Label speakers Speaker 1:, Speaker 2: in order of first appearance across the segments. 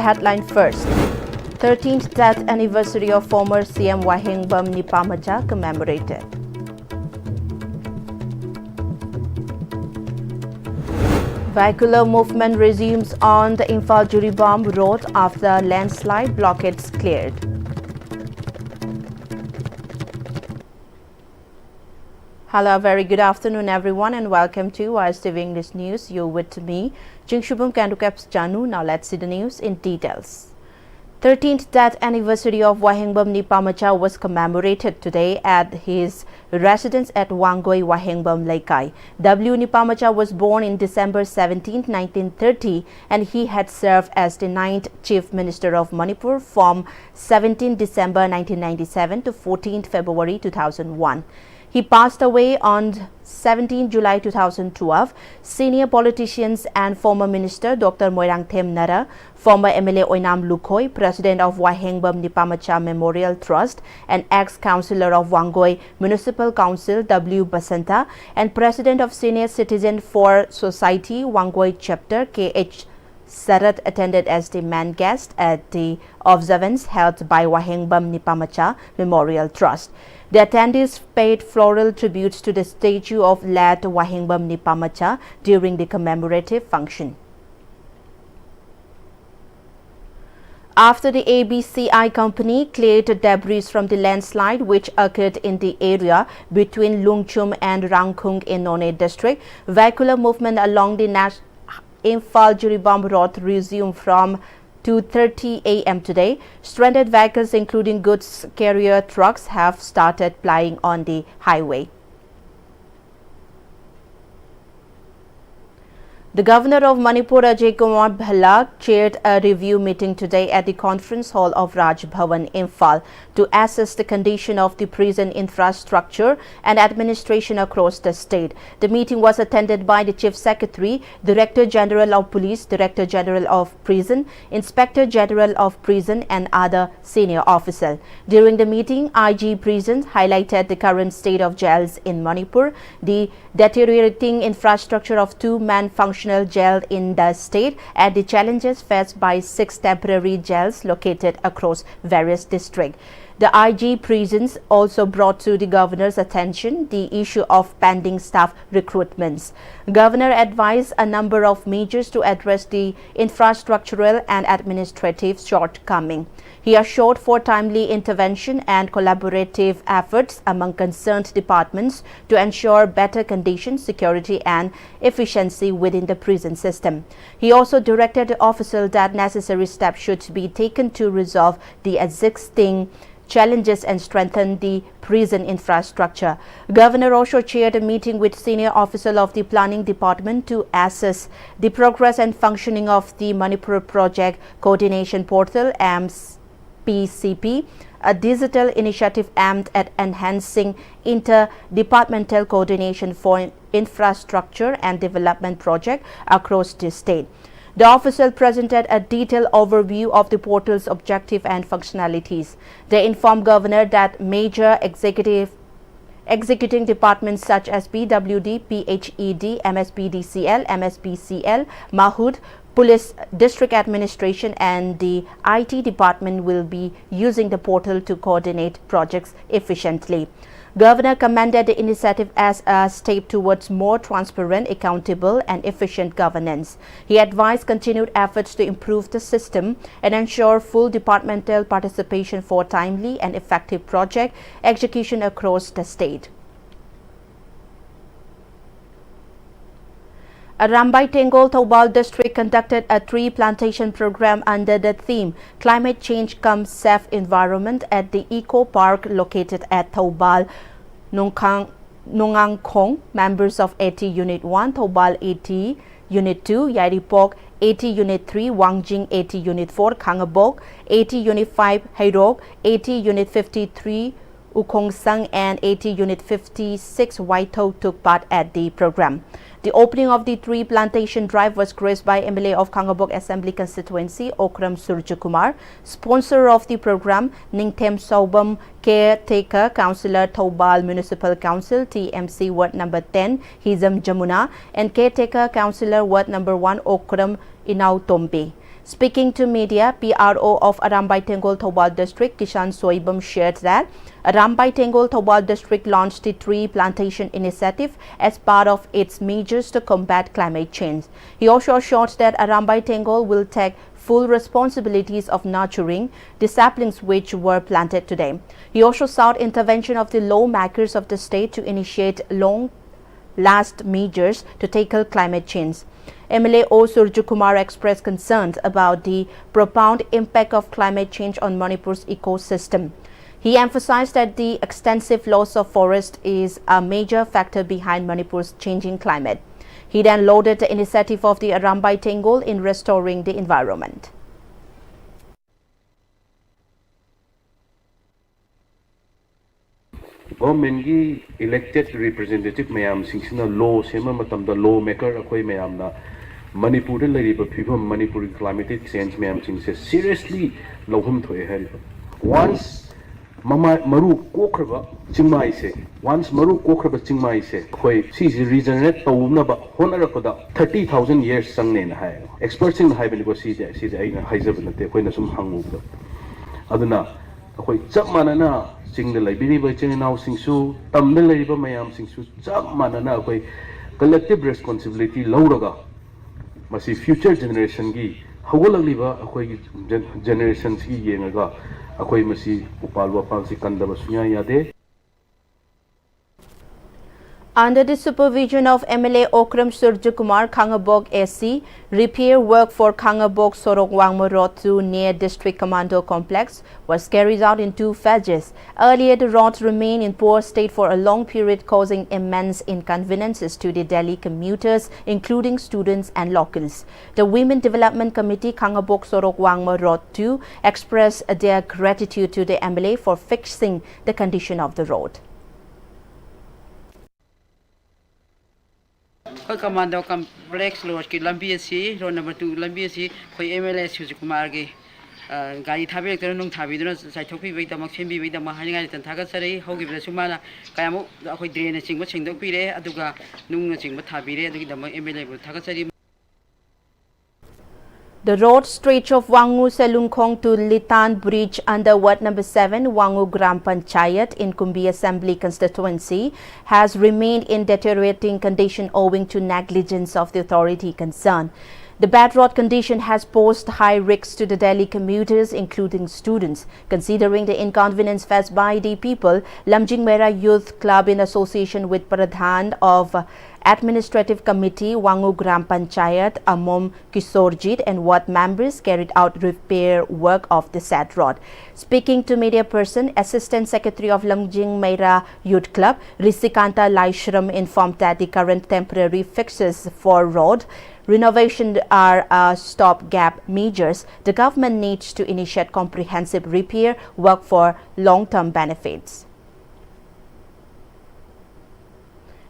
Speaker 1: headline first. 13th death anniversary of former CM Wahingbam Nipamacha commemorated. Vehicular movement resumes on the Imphal-Jiribam road after landslide, blockades cleared. Hello, very good afternoon everyone and welcome to Pm-Istv English News. You're with me, Jingshubum Kandukaps Janu. Now let's see the news in details. 13th death anniversary of Wahingbam Nipamacha was commemorated today at his residence at Wangoi Wahingbam Laikai. W. Nipamacha was born in December 17, 1930 and he had served as the 9th Chief Minister of Manipur from 17 December 1997 to 14 February 2001. He passed away on 17 July 2012. Senior politicians and former Minister Dr. Moirangthem Nara, former MLA Oinam Lukhoi, President of Wahingbam Nipamacha Memorial Trust and ex-councillor of Wangoi Municipal Council W. Basanta and President of Senior Citizen for Society Wangoi Chapter K.H. Sarat attended as the main guest at the observance held by Wahingbam Nipamacha Memorial Trust. The attendees paid floral tributes to the statue of late Wahingbam Nipamacha during the commemorative function. After the ABCI company cleared debris from the landslide which occurred in the area between Lungchum and Rangkung in Nonne district, vehicular movement along the Imphal-Jiribam road resumed from 2:30 a.m. today. Stranded vehicles including goods carrier trucks have started plying on the highway. The Governor of Manipur, Ajay Kumar Bhalla, chaired a review meeting today at the Conference Hall of Raj Bhavan, Imphal, to assess the condition of the prison infrastructure and administration across the state. The meeting was attended by the Chief Secretary, Director General of Police, Director General of Prison, Inspector General of Prison and other senior officers. During the meeting, IG Prisons highlighted the current state of jails in Manipur, the deteriorating infrastructure of two man-functional jails in the state and the challenges faced by 6 temporary jails located across various districts. The IG Prisons also brought to the Governor's attention the issue of pending staff recruitments. Governor advised a number of measures to address the infrastructural and administrative shortcomings. He assured for timely intervention and collaborative efforts among concerned departments to ensure better conditions, security and efficiency within the prison system. He also directed the officials that necessary steps should be taken to resolve the existing challenges and strengthen the prison infrastructure. Governor also chaired a meeting with senior officials of the planning department to assess the progress and functioning of the Manipur Project Coordination Portal (PCP), a digital initiative aimed at enhancing inter-departmental coordination for infrastructure and development projects across the state. The official presented a detailed overview of the portal's objective and functionalities. They informed Governor that major executing departments such as PWD, PHED, MSPDCL, MSPCL, Mahood, Police District Administration and the IT department will be using the portal to coordinate projects efficiently. Governor commended the initiative as a step towards more transparent, accountable and efficient governance. He advised continued efforts to improve the system and ensure full departmental participation for timely and effective project execution across the state. Rambai Tengol Thoubal district conducted a tree plantation program under the theme Climate Change Comes Safe Environment at the Eco Park located at Thoubal, Nongangkhong. Members of AT Unit 1, Thoubal AT Unit 2, Yaripok, AT Unit 3, Wangjing AT Unit 4, Khangabok, AT Unit 5, Hairok, AT Unit 53, Ukongsang and AT Unit 56 Waito took part at the program. The opening of the tree plantation drive was graced by MLA of Khangabok Assembly Constituency Okram Surjakumar. Sponsor of the program, Ningthem Saubam Caretaker Councillor Thoubal Municipal Council TMC Ward Number 10 Hizam Jamuna and Caretaker Councillor Ward Number 1 Okram Inau Tombe. Speaking to media, PRO of Arambai Tengol Thobal District, Kishan Soibam, shared that Arambai Tengol Thobal District launched the tree plantation initiative as part of its measures to combat climate change. He also assured that Arambai Tengol will take full responsibilities of nurturing the saplings which were planted today. He also sought intervention of the lawmakers of the state to initiate long-last measures to tackle climate change. MLA O. Surjukumar expressed concerns about the profound impact of climate change on Manipur's ecosystem. He emphasized that the extensive loss of forest is a major factor behind Manipur's changing climate. He then lauded the initiative of the Arambai Tengol in restoring the environment.
Speaker 2: Government ki elected representative mayam singsina law sema matamda lawmaker akoi mayam na Manipur la riba people Manipur climatic change mayam singse seriously lohum thoe hai. Once mama maru kokraba chingmai se once maru kokraba chingmai se khoi si regenerate tawna ba honara koda 30,000 years sangne na hai experts in hai bani ko si ai haijab na te khoi na sum hangu ba aduna khoi chap manana chingda library ba chene now singsu tamda lariba mayam singsu chap manana khoi collective responsibility lawraga masi future generation gi hawolaliba khoi generations gi yengaga akoi masi upalwa palsi kandaba sunya yade.
Speaker 1: Under the supervision of MLA Okram Surjukumar, Khangabog SC, repair work for Khangabog Sorok Road 2 near District Commando Complex was carried out in 2 phases. Earlier, the roads remained in poor state for a long period, causing immense inconveniences to the Delhi commuters, including students and locals. The Women Development Committee Khangabog Sorok Road 2 expressed their gratitude to the MLA for fixing the condition of the road.
Speaker 3: Commando complex road ki lambi asi road number 2 lambi asi khoi MLA Surjukumar gi gari thabi ekta nung thabi duna sai thokpi bai damak sembi bai damak hani ngai tan thaga sari hogi bra sumana kayamu khoi drain na chingba chingdok pire aduga nung na chingba thabi re adugi damak MLA bu thaga sari.
Speaker 1: The road stretch of Wangu Selungkhong to Litan Bridge under Ward number 7, Wangu Gram Panchayat in Kumbi Assembly constituency has remained in deteriorating condition owing to negligence of the authority concerned. The bad road condition has posed high risks to the Delhi commuters, including students. Considering the inconvenience faced by the people, Lamjing Mera Youth Club, in association with Pradhan of Administrative Committee, Wangu Gram Panchayat, Amom Kisorjit, and ward members carried out repair work of the said road. Speaking to media person, Assistant Secretary of Lamjing Mera Youth Club, Risikanta Laishram, informed that the current temporary fixes for road renovation are stopgap measures. The government needs to initiate comprehensive repair work for long-term benefits.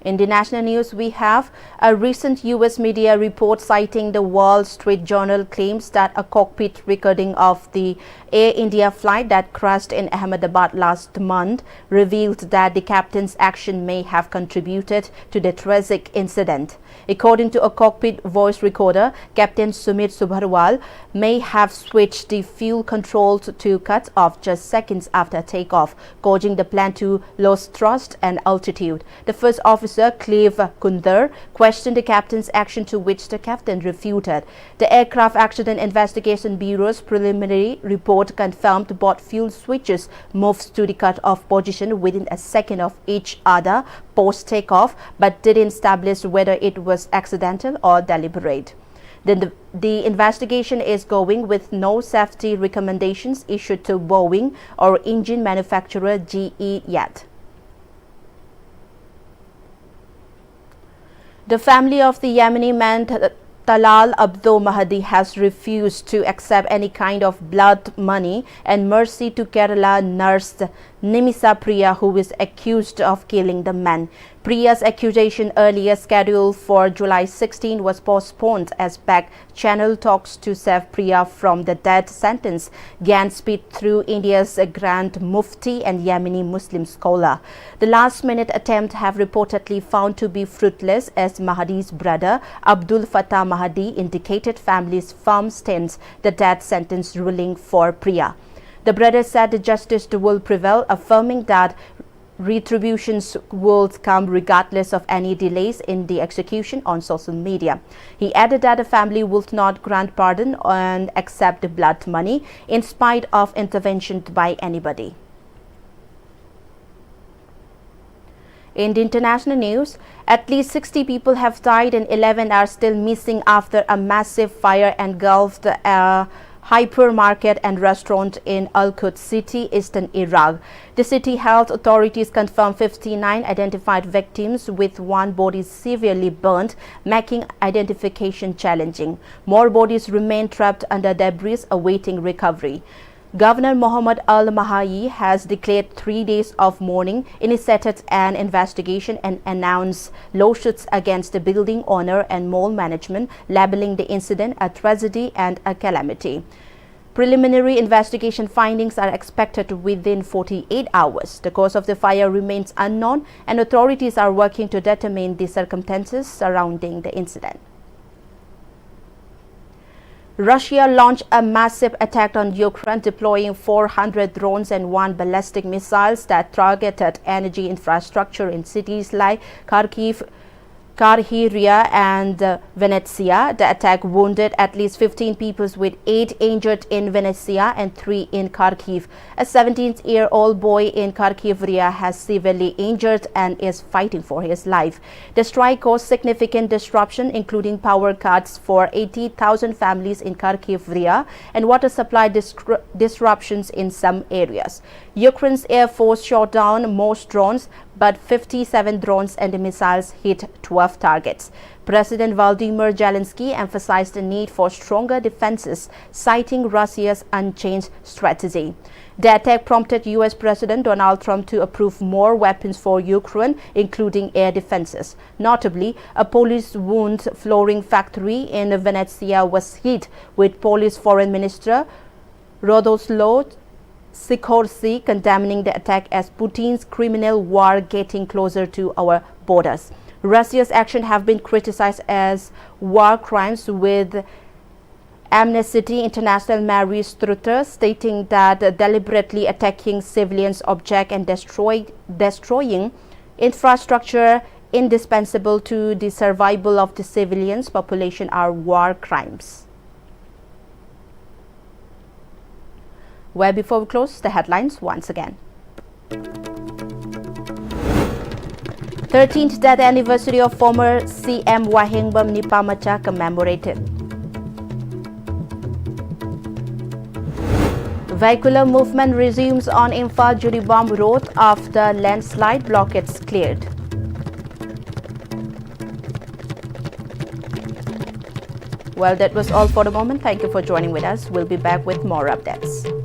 Speaker 1: In the national news, we have a recent U.S. media report citing the Wall Street Journal claims that a cockpit recording of the Air India flight that crashed in Ahmedabad last month revealed that the captain's action may have contributed to the tragic incident. According to a cockpit voice recorder, Captain Sumit Subharwal may have switched the fuel controls to cut off just seconds after takeoff, causing the plane to lose thrust and altitude. The first officer, Cleve Kundar, questioned the captain's action, to which the captain refuted. The Aircraft Accident Investigation Bureau's preliminary report confirmed both fuel switches moved to the cut-off position within a second of each other post-takeoff, but didn't establish whether it was accidental or deliberate. Then the investigation is going with no safety recommendations issued to Boeing or engine manufacturer GE yet. The family of the Yemeni man Talal Abdul Mahdi has refused to accept any kind of blood money and mercy to Kerala nurse Nimisa Priya, who is accused of killing the man. Priya's accusation, earlier scheduled for July 16, was postponed as back-channel talks to save Priya from the death sentence gained speed through India's Grand Mufti and Yemeni Muslim scholar. The last-minute attempt have reportedly found to be fruitless as Mahdi's brother, Abdul Fattah Mahdi, indicated family's firm stance the death sentence ruling for Priya. The brother said the justice will prevail, affirming that retributions will come regardless of any delays in the execution on social media. He added that the family will not grant pardon and accept the blood money in spite of intervention by anybody. In the international news, at least 60 people have died and 11 are still missing after a massive fire engulfed a hypermarket and restaurant in Al-Quds city, eastern Iraq. The city health authorities confirmed 59 identified victims, with one body severely burnt, making identification challenging. More bodies remain trapped under debris awaiting recovery. Governor Mohammed Al-Mahayi has declared 3 days of mourning, initiated an investigation and announced lawsuits against the building owner and mall management, labeling the incident a tragedy and a calamity. Preliminary investigation findings are expected within 48 hours. The cause of the fire remains unknown and authorities are working to determine the circumstances surrounding the incident. Russia launched a massive attack on Ukraine, deploying 400 drones and 1 ballistic missiles that targeted energy infrastructure in cities like Kharkiv, Karhiria and Venezia. The attack wounded at least 15 people, with 8 injured in Venezia and 3 in Kharkiv. A 17-year-old boy in Karhiria has severely injured and is fighting for his life. The strike caused significant disruption, including power cuts for 80,000 families in Karhiria and water supply disruptions in some areas. Ukraine's Air Force shot down most drones, but 57 drones and missiles hit 12 targets. President Volodymyr Zelensky emphasized the need for stronger defenses, citing Russia's unchanged strategy. The attack prompted U.S. President Donald Trump to approve more weapons for Ukraine, including air defenses. Notably, a Polish wood flooring factory in Venezia was hit, with Polish Foreign Minister Radoslaw Sikorski condemning the attack as Putin's criminal war getting closer to our borders. Russia's actions have been criticized as war crimes, with Amnesty International Mary Strutter stating that deliberately attacking civilians objects and destroying infrastructure indispensable to the survival of the civilian population are war crimes. Well, before we close, the headlines once again. 13th death anniversary of former CM Wahingbam Nipamacha commemorated. Vehicular movement resumes on Imphal-Jiribam Road after landslide blockades cleared. Well, that was all for the moment. Thank you for joining with us. We'll be back with more updates.